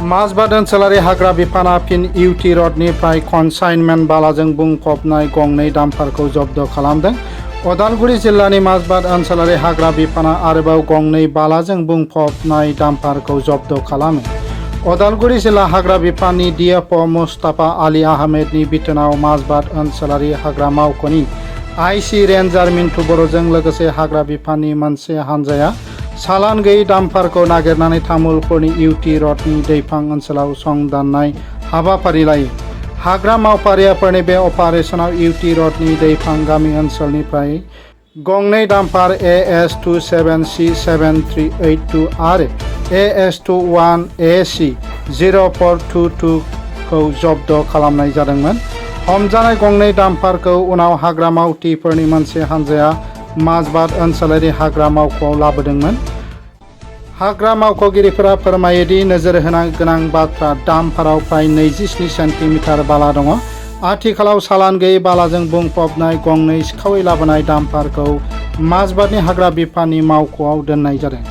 माजबाद ओनसोलारि हाग्रा बिफाना फिन इउटि रडनिफ्राय कनसाइनमेन्ट बालाजों बुंफबनाय गंनै डाम्पारखौ जब्द खालामदों। उदालगुरि जिल्लानि माजबाद ओनसोलारि हाग्रा बिफाना आरोबाव गंनै बालाजों बुंफबनाय डाम्पारखौ जब्द खालामो। उदालगुरि जिल्ला हाग्रा बिफाननि डिएफअ मुस्ताफा आली आहमेदनि बिथोनाव माजबाद ओनसोलारि हाग्रा मावख'नि आइसि रेन्जार मिन्टु बर'जों लोगोसे हाग्रा बिफाननि मोनसे हानजाया सालान गैयै डाम्पारखौ नागिरनानै तामुलपुरनि इउटि रडनि दैफां ओनसोलाव संदाननाय हाबाफारि लायो। हाग्रा मावफारियाफोरनि बे अपारेसनाव इउटि रडनि दैफां गामि ओनसोलनिफ्राय गंनै डाम्पार AS27C7382 आरो AS21AC0422 खौ जब्द खालामनाय जादोंमोन। हमजानाय गंनै डाम्पारखौ उनाव हाग्रा मावथिफोरनि मोनसे हानजाया माजबाद ओनसोलारि हाग्रा मावख'आव लाबोदोंमोन। हाग्रा मावख'गिरिफोरा फोरमायोदि नोजोर होनो गोनां बाथ्रा डाम्पाराव प्राय 27 सेन्टिमिटार बाला दङ। आथिखालाव सालान गैयै बालाजों बुंफबनाय गंनै सिखावै लाबोनाय डाम्पारखौ माजबादनि हाग्रा बिफाननि मावख'आव दोननाय जादों।